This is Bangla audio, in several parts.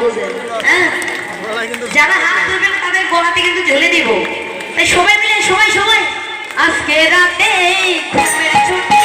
বুঝে। হ্যাঁ, যারা হাত ধরবে না তাদের গলাতে কিন্তু ঝুলে দিব। তাই সবাই মিলে সবাই সবাই আজকে রাতে ঘুমের ছুটি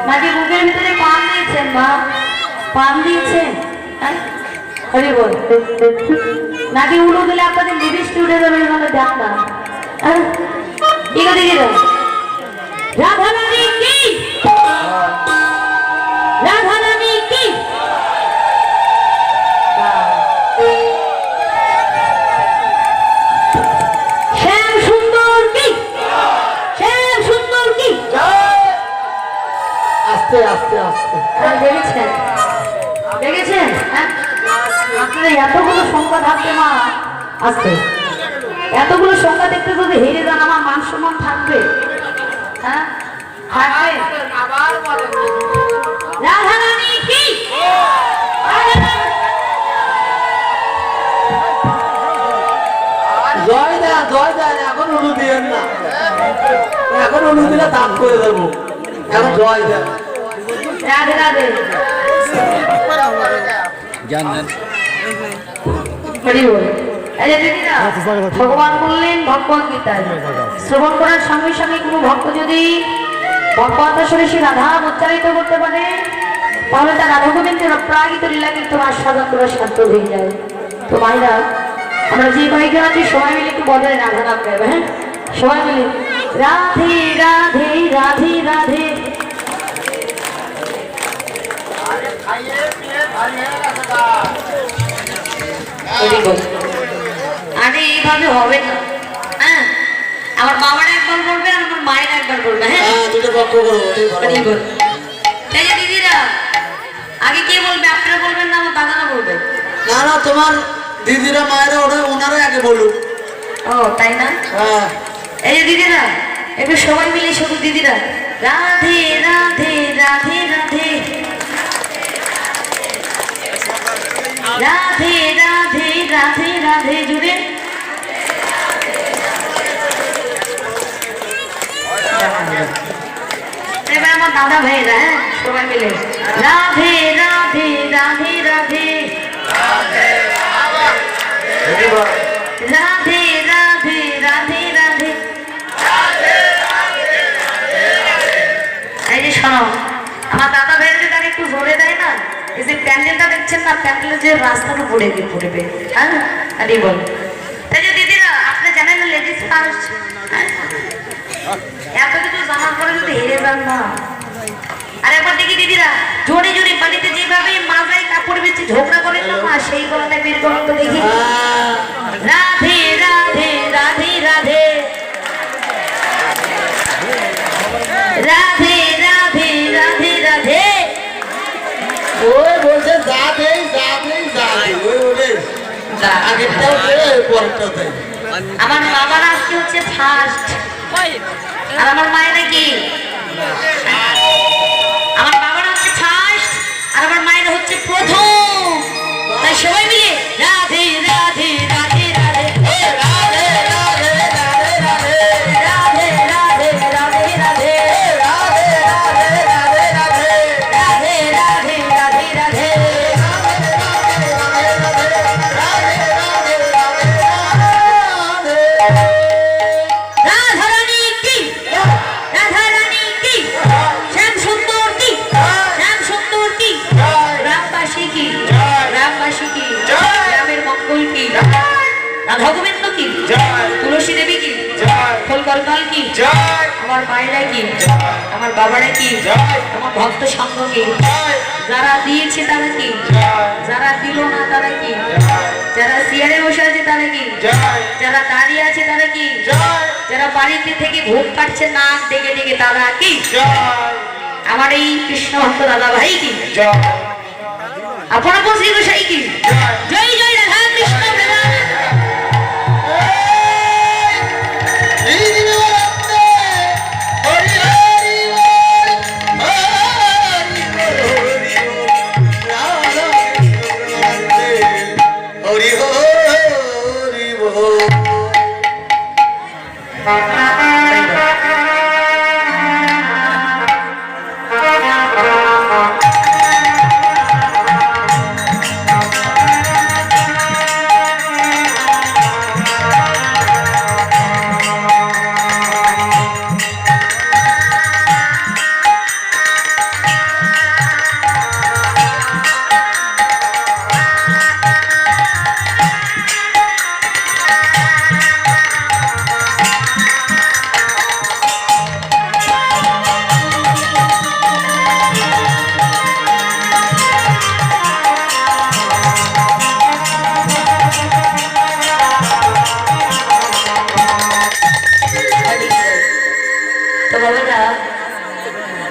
নাকি বুকের ভিতরে পান দিয়েছেন মা? পান দিয়েছেন হরি বল, নাকি উড়ো দিলে আপনাদের নির্দিষ্ট উঠে যাবে? মানে দেখ না দিকে রাধা রানী কি, রাধা রানী কি। শ্যাম সুন্দর কি, শ্যাম সুন্দর কি। আস্তে আস্তে আস্তে দেখেছেন দেখেছেন আপনারা এতগুলো সংখ্যা থাকবে মা, আস্তে এতগুলো সংখ্যা দেখতে যদি হেরে যান আমার মান সম্মান থাকবে? হ্যাঁ থাকবে। রাধা রানী কি, জয় দেন জয় দেন। এখন উলু দিয়েন না, এখন উলু দিলে দাম করে দেবো। এখন জয় দেন। রাধে রাধে। হরি বল। এই যে দিদিরা, ভগবান বললেন ভগবত গীতায় শ্রবণ করার সঙ্গে সঙ্গে কোনো ভক্ত যদি ভগবত আসলে সে রাধা উচ্চারিত করতে পারে তাহলে তার রাধা গোবিন্দের প্রাগিত লীলা কীর্তন আস্বাদন করা সাধ্য হয়ে যায়। তো মাইরা আমরা যে কয়েকজন আছি সবাই মিলে একটু বলে রাধা নাম গাইবে। হ্যাঁ, সবাই মিলে রাধে রাধে রাধে রাধে। আরে এইভাবে হবে না। হ্যাঁ, আমার বাবার একবার বলবে আর আমার মায়ের একবার বলবে। হ্যাঁ, দুটো পক্ষ করবো, ওটাই ভালো। এই যে দিদিরা, আগে কে বলবে? আপনারা বলবেন না আমার দাদারা বলবে? না না, তোমার দিদিরা মায়েরা ওনারাই আগে বলুক। ও তাই না? হ্যাঁ, এই যে দিদিরা, একটু সবাই মিলে শুধু দিদিরা রাধে রাধে রাধে রাধে রাধে রাধে রাধে রাধে জুড়ে। এবার আমার দাদা ভাইরা, হ্যাঁ, সবাই মিলে রাধে রাধে রাধে রাধে রাধে রাধে রাধে রাধে। এই যে শোনো, আমার দাদা ভাইয়ের যদি একটু জোরে দেয় না, এই যে প্যান্ডেলটা দেখছেন না, প্যান্ডেলের যে রাস্তাটা পড়বে। হ্যাঁ, আরে বল। তাই যে দিদিরা, আপনি জানেন না লেডিস ফার্স্ট, এত কিছু জানার পরে যদি হেরে যান না। আর একবার দেখি দিদিরা জোরে জোরে বাড়িতে যেভাবে মাথায় কাপড় বেঁচে ঝগড়া করেন না মা, সেই গলাটা বের করেন তো দেখি। রাধে রাধে রাধে রাধে রাধে রাধে রাধে রাধে। ওই বলছে যা দেই যা দেই যা দেই, ওই বলে আগেরটাও দেয় পরেরটাও দেয়। আমার বাবার আজকে হচ্ছে ফার্স্ট, আর আমার মায়েরা কি? আমার বাবার হচ্ছে ফার্স্ট আর আমার মায়েরা হচ্ছে প্রথম। তাই সবাই মিলে রাধে রাধে রাধে রাধে রাধে রাধে রাধে রাধে রাধে রাধে রাধে রাধে রাধে। রাধারানী কি, রাধারানী কি, শ্যাম সুন্দর কি, শ্যাম সুন্দর কি, রামবাসী কি, রামবাসী কি, রামের মঙ্গল কি, রাধা গোবিন্দ কি, তুলসী দেবী কি, ফুলকরকাল কি, আমার মায়েরা কি, আমার বাবারা কি, আমার ভক্ত সঙ্গ কি, যারা দিয়েছে তারা কি, যারা দিল না তারা কি, যারা চেয়ারে বসে আছে তারা কি, যারা দাঁড়িয়ে আছে তারা কি, যারা বাড়িতে থেকে ভোট কাটছে নাক ডেকে ডেকে তারা কি, আমার এই কৃষ্ণ ভক্ত দাদা ভাই কি, আপনার শ্রী গোসাই কি, জয় জয় রাধা কৃষ্ণ প্রেমানন্দ।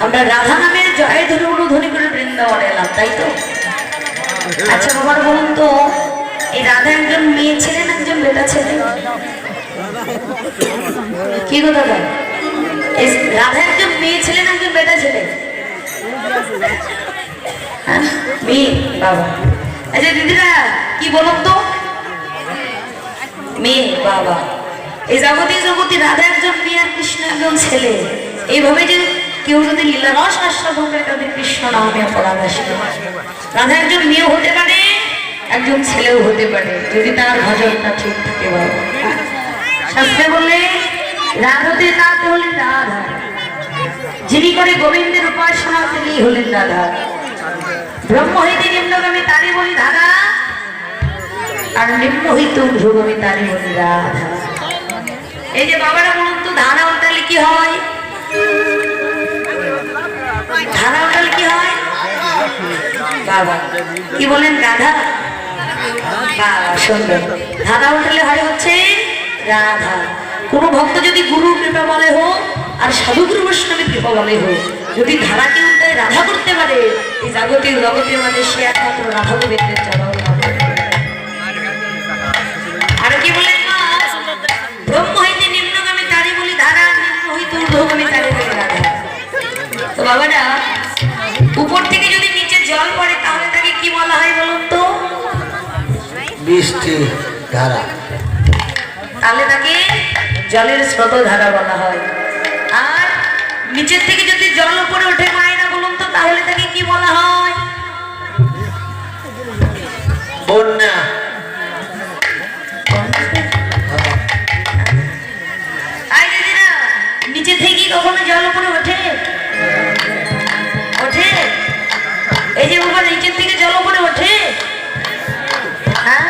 আমরা রাধা নামের জয় ধরে ধ্বনি করে বৃন্দাবনে এলাম, তাই তো? আচ্ছা বাবার বলুন তো, এই রাধা একজন মেয়ে ছিলেন একজন বেটা ছেলে? কি গো দাদা, এই রাধা একজন মেয়ে ছিলেন একজন বেটা ছেলে? মেয়ে বাবা। আচ্ছা দিদিরা কি বলুন তো, মেয়ে বাবা। এই জগতে রাধা একজন মেয়ে আর কৃষ্ণ একজন ছেলে, এইভাবে যে কেউ যদি লীলারস আস্বাদন করে তাদের কৃষ্ণ নামে অপরাধ আসবে। রাধা একজন মেয়েও হতে পারে, একজন ছেলেও হতে পারে, যদি তার ভজনটা ঠিক থাকে। বাবা শাস্ত্রে বললে রাধতে তাতে হলেন রাধা, যিনি করে গোবিন্দের উপাসনা তিনি হলেন রাধা। ব্রহ্ম হইতে নিম্নগামী তারই বলি ধারা, আর নিম্ন হইতে ঊর্ধ্বগামী তারই বলি রাধা। এই যে বাবারা বলুন তো ধারা উল্টালে কি হয়? ধারা উল্টালে কি হয়? বাবা কি বলেন? গাধা। বাবা সুন্দর। ধারা উল্টালে হয় হচ্ছে রাধা। কোন ভক্ত যদি গুরু কৃপা বলে হোক আর সাধু গুরু বৈষ্ণবের কৃপা বলে হোক, যদি ধারাকে উল্টায় রাধা করতে পারে, এই জাগতিক জগতের মাঝে সে একমাত্র রাধা গোবিন্দের চরণ। আর কি বলেন মা? ব্রহ্ম হইতে নিম্নগামী তারই বলি ধারা, নিম্ন হইতে ঊর্ধ্বগামী তারই বলি রাধা। তো বাবারা উপর থেকে যদি নিচে জল পড়ে তাহলে তাকে কি বলা হয় বলুন তো? বৃষ্টি ধারা। তাহলে তাকে জলের স্রোত ধারা বলা হয়। আর নিচের থেকে যদি জল উপরে ওঠে মায়েরা বলুন তো তাহলে তাকে কি বলা হয়? বন্যা। নিচে থেকে কখনো জল উপরে ওঠে? ওঠে? এই যে বাবা নিচের থেকে জল উপরে ওঠে? হ্যাঁ,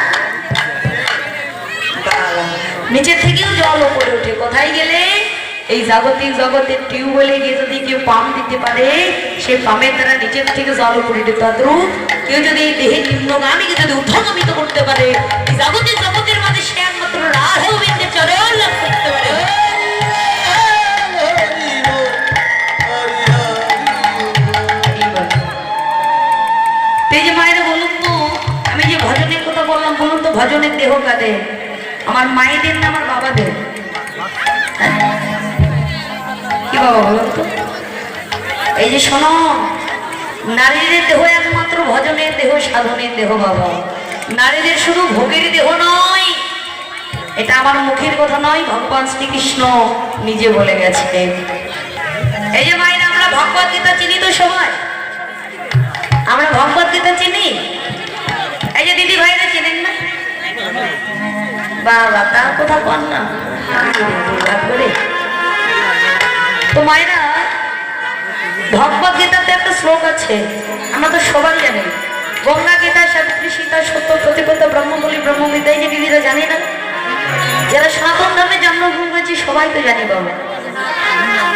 নিচের থেকেও জল উপরে ওঠে। কোথায় গেলে? এই জাগতিক জগতের টিউবওয়েলে গিয়ে যদি কেউ পাম্প দিতে পারে, সেই পাম্পের দ্বারা নিচের থেকে জল উপরে উঠে। তদ্রূপ কেউ যদি এই দেহের নিম্নগামীকে যদি ঊর্ধ্বগামিত করতে পারে, এই জাগতিক জগতের মাঝে সে একমাত্র রাধা গোবিন্দের চরণ লাভ করতে পারে। এই যে মায়েরা বলুন তো, আমি যে ভজনের কথা বললাম, বলুন তো ভজনের দেহ কাদের? আমার মায়েদের না আমার বাবাদের? কি বাবা বলুন তো? এই যে শোনো, নারীদের দেহ একমাত্র ভজনের দেহ, সাধনের দেহ বাবা। নারীদের শুধু ভোগের দেহ নয়, এটা আমার মুখের কথা নয়, ভগবান শ্রীকৃষ্ণ নিজে বলে গেছে। এই যে মায়েরা আমরা ভগবত গীতা চিনি তো সবাই? আমরা ভগবত গীতা চিনি? এই যে দিদি ভাইরা চিনেন না? বাবা তার কথা বল না। তো মায়েরা ভগবত গীতাতে একটা শ্লোক আছে, আমরা তো সবাই জানি। গঙ্গা গীতা সাবিত্রী সীতা সত্য প্রতিপদ ব্রহ্মবলী ব্রহ্মবিদ্যা। এই যে দিদিরা জানি না? যারা সনাতন ধর্মে জন্মগ্রহণ করেছি সবাই তো জানি বাবা।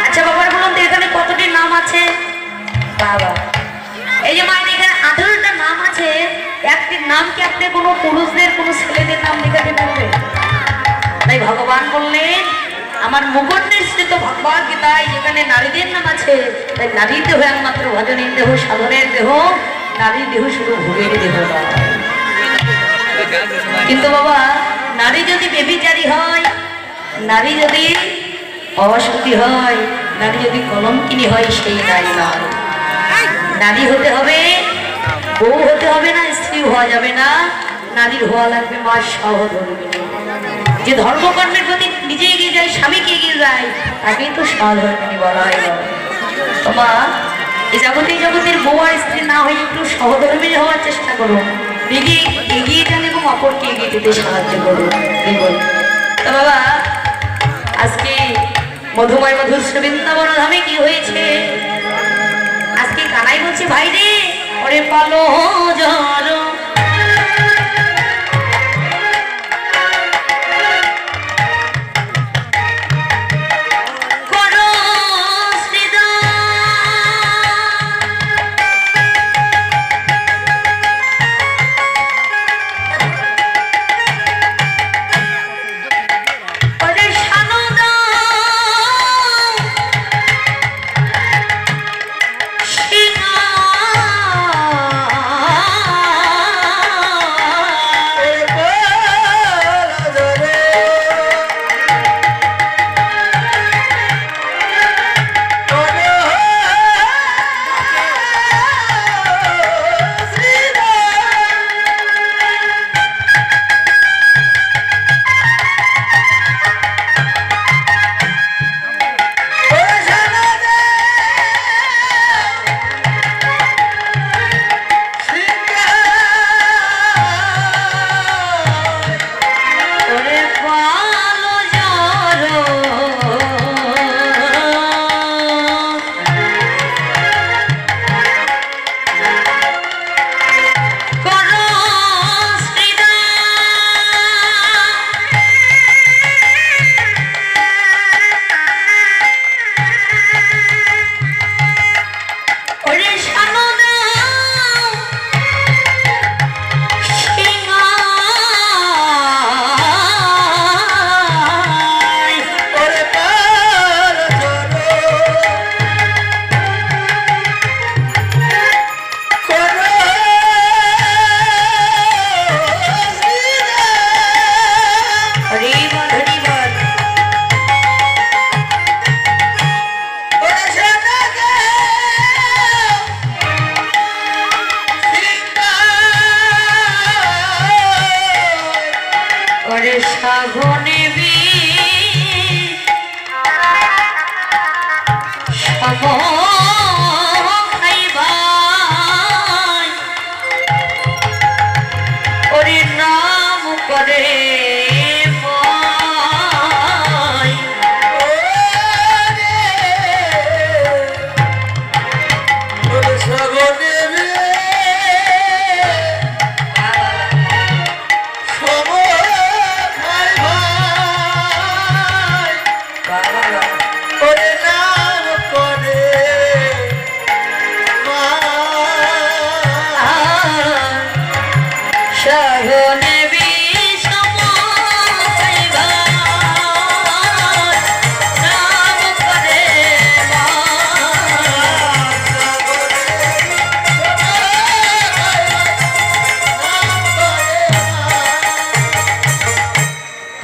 আচ্ছা বাবার বলুন তো এখানে কতটি নাম আছে? বাবা এই যে মায়ের এখানে 18টা নাম আছে। একটি নাম কি আপনি কোনো পুরুষদের কোনো ছেলেদের নাম লেখাতে পারবে? তাই ভগবান বললেন আমার মুকুট নিঃসৃত ভগবত গীতায় যেখানে নারীদের নাম আছে, তাই নারীর দেহ একমাত্র ভজনের দেহ, সাধনের দেহ। নারীর দেহ শুধু ভোগের দেহ। কিন্তু বাবা নারী যদি বেবিচারী হয়, নারী যদি অসতী হয়, নারী যদি কলঙ্কিনী হয়, সেই নারী নয়। নারী হতে হবে, বউ হতে হবে না, স্ত্রী হওয়া যাবে না। নারীর হওয়া লাগবে মা সহধর্মিণী। যে ধর্মকর্মের প্রতি নিজে এগিয়ে যায়, স্বামীকে এগিয়ে যায়, তাকেই তো সহধর্মিণী বলা হয়। বাবা এই জাগতিক জগতের বউ আর স্ত্রী না হয়ে একটু সহধর্মিণী হওয়ার চেষ্টা করো। নিজে এগিয়ে যান এবং অপরকে এগিয়ে যেতে সাহায্য করো। তো বাবা আজকে মধুময় মধুর বৃন্দাবন ধামে কি হয়েছে? আজকে কানাই বলছে ভাই রে ওরে পালো জর সাগনে বি খাইবাই ওরে নাম করে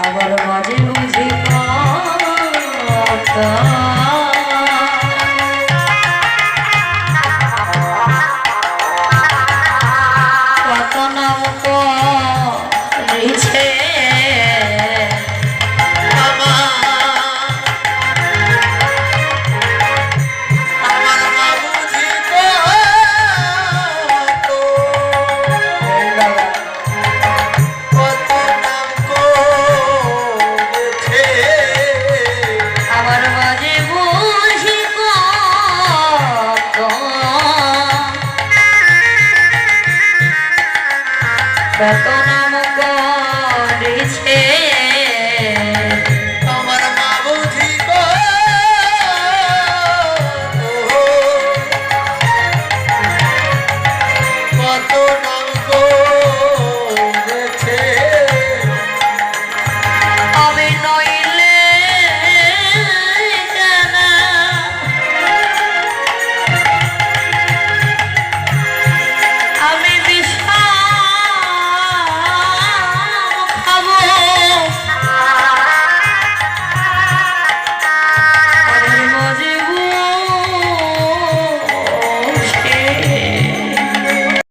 আবার মাঝে বুঝি কত নাম করেছে কত না